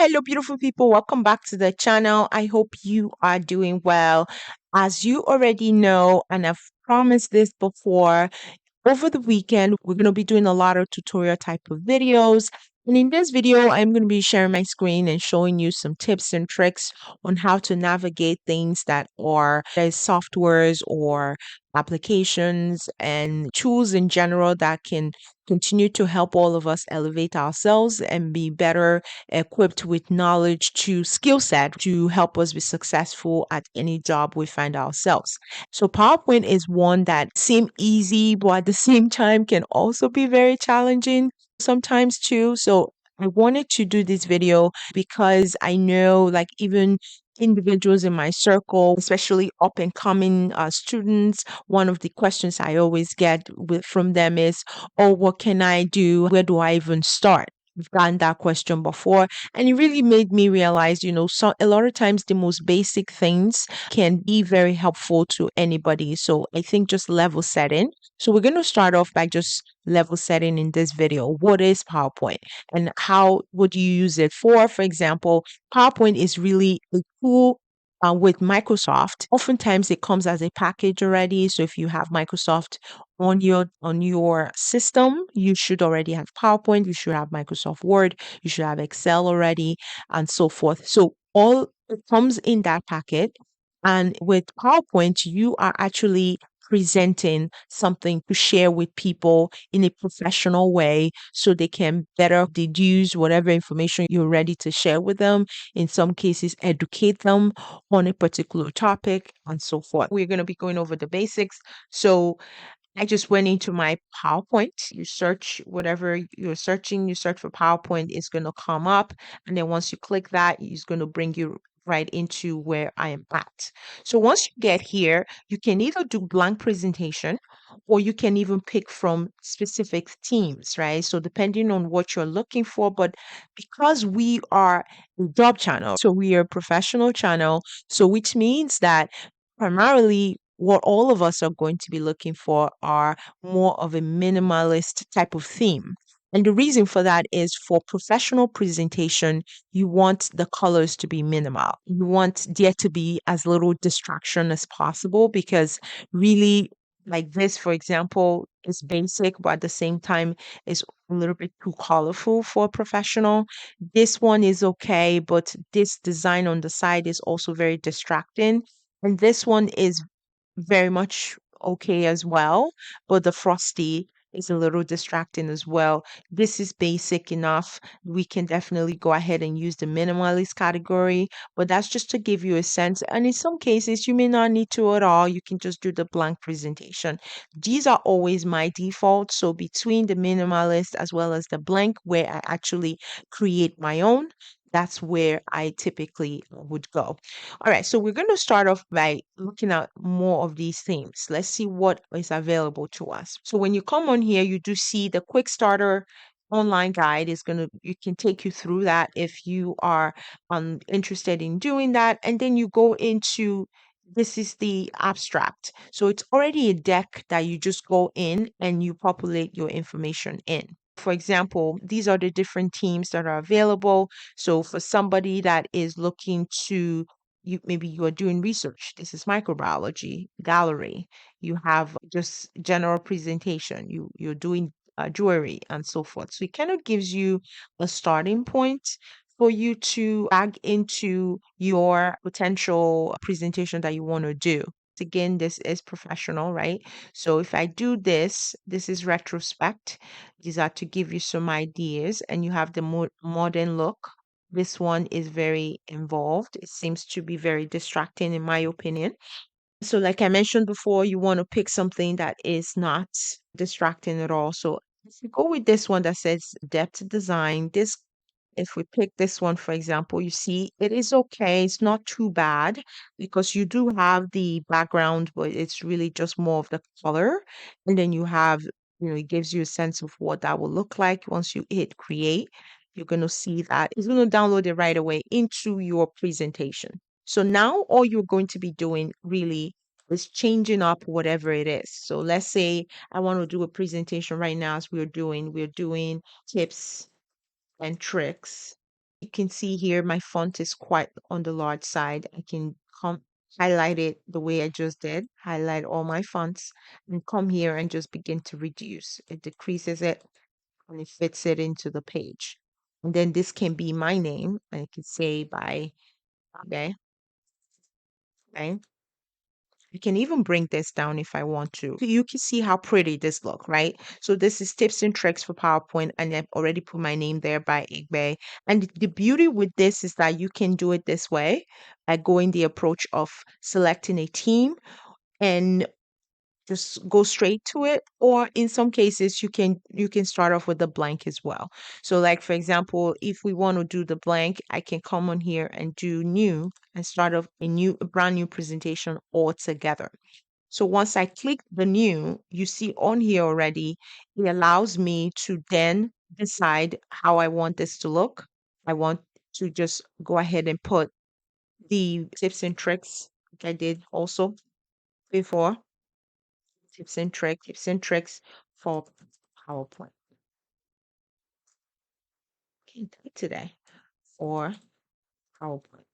Hello, beautiful people. Welcome back to the channel. I hope you are doing well. As you already know, and I've promised this before, over the weekend, we're going to be doing a lot of tutorial type of videos. And in this video, I'm going to be sharing my screen and showing you some tips and tricks on how to navigate things that are there's softwares or applications and tools in general that can continue to help all of us elevate ourselves and be better equipped with knowledge to skill set to help us be successful at any job we find ourselves. So PowerPoint is one that seem easy, but at the same time can also be very challenging sometimes too. So I wanted to do this video because I know like even individuals in my circle, especially up and coming students, one of the questions I always get from them is, oh, what can I do? Where do I even start? We've gotten that question before, and it really made me realize, so a lot of times the most basic things can be very helpful to anybody. So I think just level setting. So we're going to start off by just level setting in this video. What is PowerPoint and how would you use it for? For example, PowerPoint is really a tool with Microsoft. Oftentimes it comes as a package already. So if you have Microsoft on your system, you should already have PowerPoint, you should have Microsoft Word, you should have Excel already, and so forth. So all it comes in that packet. And with PowerPoint, you are actually presenting something to share with people in a professional way so they can better deduce whatever information you're ready to share with them. In some cases, educate them on a particular topic and so forth. We're going to be going over the basics. So I just went into my PowerPoint. You search whatever you're searching, you search for PowerPoint, it's going to come up. And then once you click that, it's going to bring you right into where I am at. So once you get here, you can either do blank presentation or you can even pick from specific themes, right? So depending on what you're looking for, but because we are a job channel, so we are a professional channel, so which means that primarily what all of us are going to be looking for are more of a minimalist type of theme. And the reason for that is for professional presentation, you want the colors to be minimal. You want there to be as little distraction as possible because really, like this, for example, is basic, but at the same time is a little bit too colorful for a professional. This one is okay, but this design on the side is also very distracting. And this one is very much okay as well, but the frosty is a little distracting as well. This is basic enough. We can definitely go ahead and use the minimalist category, but that's just to give you a sense. And in some cases, you may not need to at all. You can just do the blank presentation. These are always my default. So between the minimalist as well as the blank, where I actually create my own, that's where I typically would go. All right, so we're going to start off by looking at more of these themes. Let's see what is available to us. So when you come on here, you do see the quick starter online guide is going to you can take you through that if you are interested in doing that, and then you go into this is the abstract. So it's already a deck that you just go in and you populate your information in. For example, these are the different teams that are available. So for somebody that is looking to maybe you are doing research. This is microbiology gallery. You have just general presentation. You're doing jewelry and so forth. So it kind of gives you a starting point for you to add into your potential presentation that you want to do. Again, this is professional, right? So if I do this, this is retrospect. These are to give you some ideas, and you have the more modern look. This one is very involved. It seems to be very distracting, in my opinion. So, like I mentioned before, you want to pick something that is not distracting at all. So, if you go with this one that says depth design, this if we pick this one, for example, you see it is okay. It's not too bad because you do have the background, but it's really just more of the color. And then you have, it gives you a sense of what that will look like once you hit create. You're going to see that it's going to download it right away into your presentation. So now all you're going to be doing really is changing up whatever it is. So let's say I want to do a presentation right now as we're doing tips and tricks You can see here my font is quite on the large side. I can come highlight it the way I just did, highlight all my fonts, and come here and just begin to reduce. It decreases it and it fits it into the page. And then this can be my name. I can say by, okay, okay. You can even bring this down if I want to. You can see how pretty this look, right? So this is tips and tricks for PowerPoint, and I've already put my name there by Igbe. And the beauty with this is that you can do it this way by going the approach of selecting a team and just go straight to it, or in some cases you can start off with the blank as well. So like for example, if we want to do the blank, I can come on here and do new and start off a brand new presentation altogether. So once I click the new, you see on here already, it allows me to then decide how I want this to look. I want to just go ahead and put the tips and tricks like I did also before. Tips and tricks for PowerPoint. Can't type today. For PowerPoint.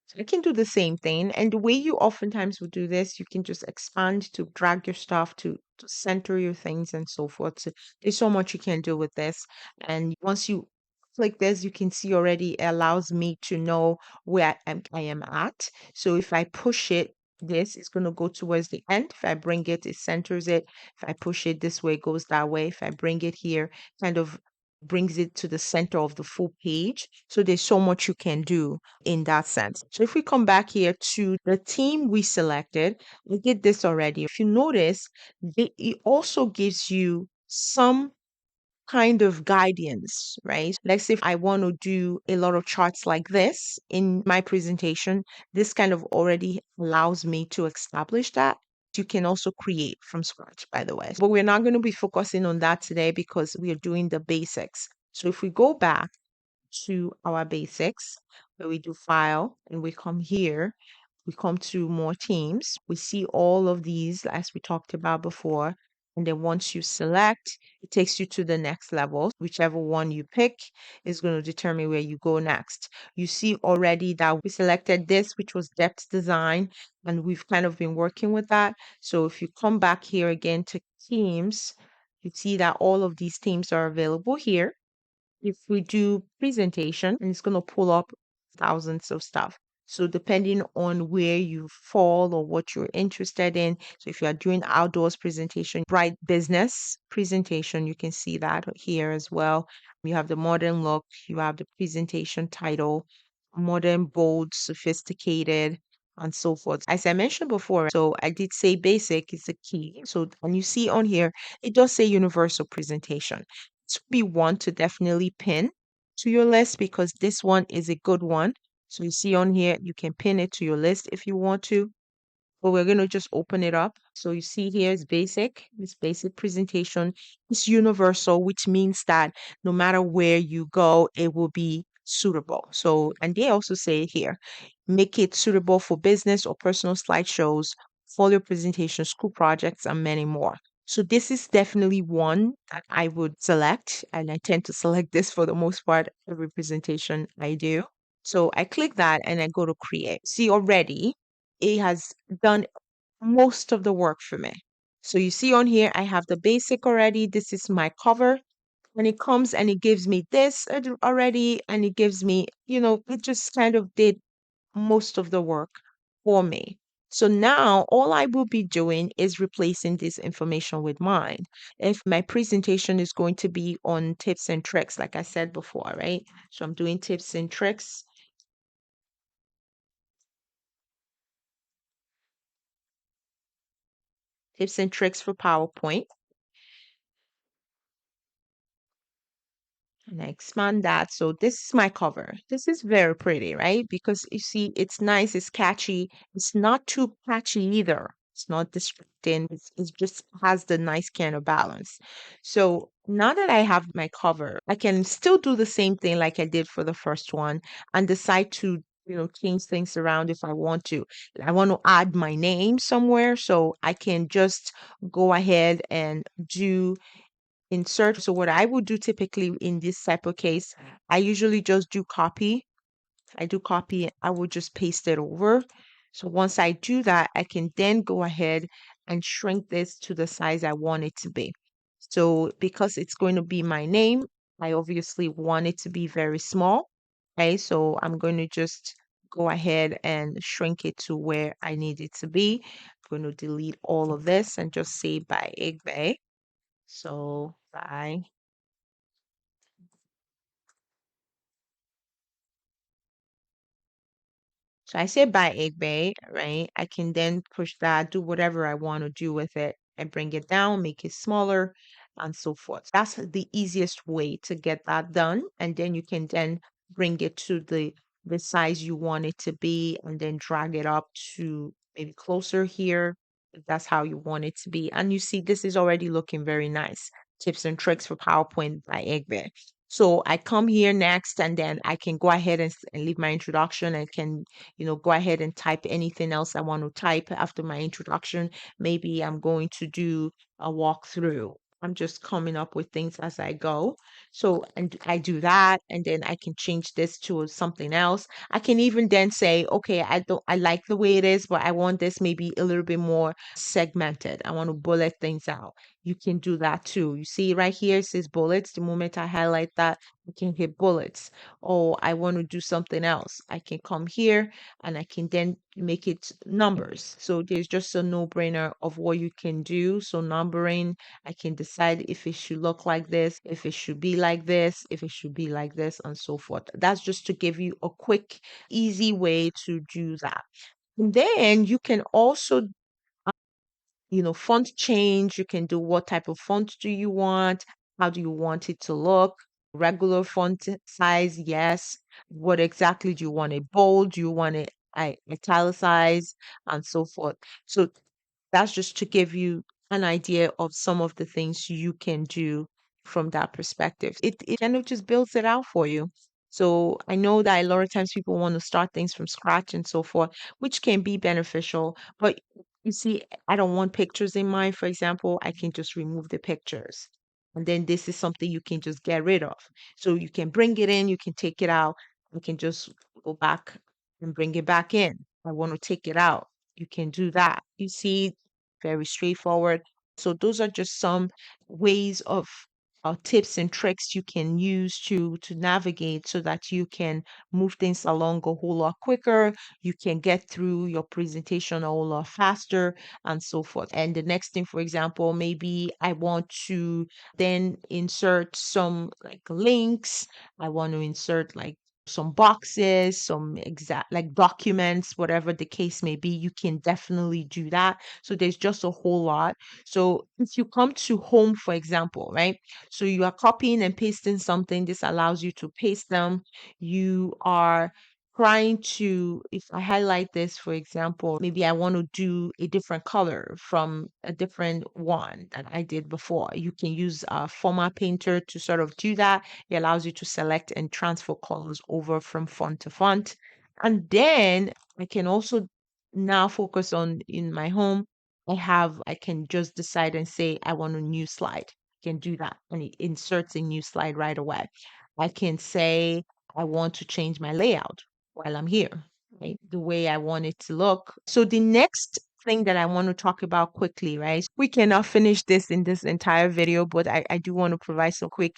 So I can do the same thing. And the way you oftentimes would do this, you can just expand to drag your stuff to center your things and so forth. So there's so much you can do with this. And once you click this, you can see already it allows me to know where I am at. So if I push it, this is going to go towards the end. If I bring it, it centers it. If I push it this way, it goes that way. If I bring it here, kind of brings it to the center of the full page. So there's so much you can do in that sense. So if we come back here to the theme we selected, we did this already. If you notice, it also gives you some kind of guidance, right? Let's say if I want to do a lot of charts like this in my presentation, this kind of already allows me to establish that. You can also create from scratch, by the way. But we're not going to be focusing on that today because we are doing the basics. So if we go back to our basics, where we do file and we come here, we come to more teams. We see all of these as we talked about before. And then once you select, it takes you to the next level. Whichever one you pick is going to determine where you go next. You see already that we selected this, which was depth design, and we've kind of been working with that. So if you come back here again to teams, you see that all of these themes are available here. If we do presentation, and it's going to pull up thousands of stuff. So depending on where you fall or what you're interested in. So if you are doing outdoors presentation, bright business presentation, you can see that here as well. You have the modern look, you have the presentation title, modern, bold, sophisticated, and so forth. As I mentioned before, so I did say basic is the key. So, and you see on here, it does say universal presentation. This would be one to definitely pin to your list because this one is a good one. So you see on here, you can pin it to your list if you want to, but we're going to just open it up. So you see here is basic, this basic presentation. It's universal, which means that no matter where you go, it will be suitable. So, and they also say here, make it suitable for business or personal slideshows, folio presentations, school projects, and many more. So this is definitely one that I would select, and I tend to select this for the most part every presentation I do. So I click that and I go to create. See already it has done most of the work for me. So you see on here, I have the basic already. This is my cover. And it comes and it gives me this already. And it gives me, it just kind of did most of the work for me. So now all I will be doing is replacing this information with mine. If my presentation is going to be on tips and tricks, like I said before, right? So I'm doing tips and tricks. Tips and tricks for PowerPoint. And I expand that. So this is my cover. This is very pretty, right? Because you see, it's nice, it's catchy. It's not too patchy either. It's not distracting. It just has the nice kind of balance. So now that I have my cover, I can still do the same thing like I did for the first one and decide to, change things around if I want to. I want to add my name somewhere, so I can just go ahead and do insert. So what I would do typically in this type of case, I usually just do copy. I do copy, I will just paste it over. So once I do that, I can then go ahead and shrink this to the size I want it to be. So because it's going to be my name, I obviously want it to be very small. Okay, so I'm going to just go ahead and shrink it to where I need it to be. I'm going to delete all of this and just say by Igbe. So by So I say by Igbe, right? I can then push that, do whatever I want to do with it and bring it down, make it smaller, and so forth. That's the easiest way to get that done. And then you can then bring it to the size you want it to be and then drag it up to maybe closer here, if that's how you want it to be. And you see, this is already looking very nice. Tips and tricks for PowerPoint by Igbe. So I come here next and then I can go ahead and leave my introduction and can go ahead and type anything else I want to type after my introduction. Maybe I'm going to do a walkthrough. I'm just coming up with things as I go. So, and I do that, and then I can change this to something else. I can even then say, okay, I like the way it is, but I want this maybe a little bit more segmented. I want to bullet things out. You can do that too. You see right here, it says bullets. The moment I highlight that, you can hit bullets. Oh, I want to do something else. I can come here and I can then make it numbers. So there's just a no-brainer of what you can do. So numbering, I can decide if it should look like this, if it should be like this, if it should be like this, and so forth. That's just to give you a quick, easy way to do that. And then you can also font change. You can do what type of font do you want? How do you want it to look? Regular font size, yes. What exactly do you want it bold? Do you want it italicized and so forth? So that's just to give you an idea of some of the things you can do from that perspective. It kind of just builds it out for you. So I know that a lot of times people want to start things from scratch and so forth, which can be beneficial. But you see, I don't want pictures in mine, for example. I can just remove the pictures. And then this is something you can just get rid of. So you can bring it in, you can take it out. You can just go back and bring it back in. I want to take it out. You can do that. You see, very straightforward. So those are just some ways of tips and tricks you can use to navigate so that you can move things along a whole lot quicker. You can get through your presentation a whole lot faster and so forth. And the next thing, for example, maybe I want to then insert some like links. I want to insert like some boxes, some exact like documents, whatever the case may be, you can definitely do that. So there's just a whole lot. So if you come to home, for example, right? So you are copying and pasting something. This allows you to paste them. You are trying to, if I highlight this, for example, maybe I want to do a different color from a different one that I did before. You can use a format painter to sort of do that. It allows you to select and transfer colors over from font to font. And then I can also now focus on in my home. I can just decide and say, I want a new slide. I can do that and it inserts a new slide right away. I can say, I want to change my layout while I'm here, right? The way I want it to look. So the next thing that I want to talk about quickly, right? We cannot finish this in this entire video, but I do want to provide some quick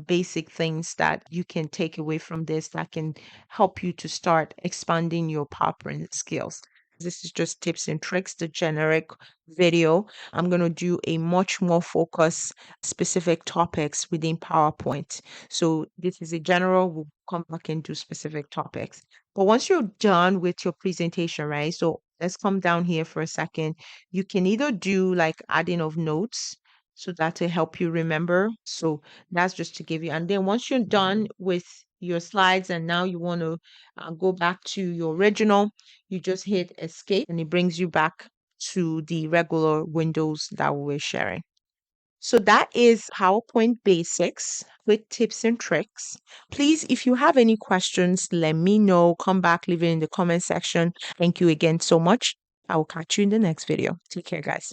basic things that you can take away from this that can help you to start expanding your PowerPoint skills. This is just tips and tricks, the generic video. I'm going to do a much more focused specific topics within PowerPoint. So this is a general, we'll come back and do specific topics. But once you're done with your presentation, right? So let's come down here for a second. You can either do like adding of notes so that will help you remember. So that's just to give you. And then once you're done with your slides and now you want to go back to your original, you just hit escape and it brings you back to the regular windows that we were sharing. So that is PowerPoint basics with tips and tricks. Please, if you have any questions, let me know. Come back, leave it in the comment section. Thank you again so much. I will catch you in the next video. Take care, guys.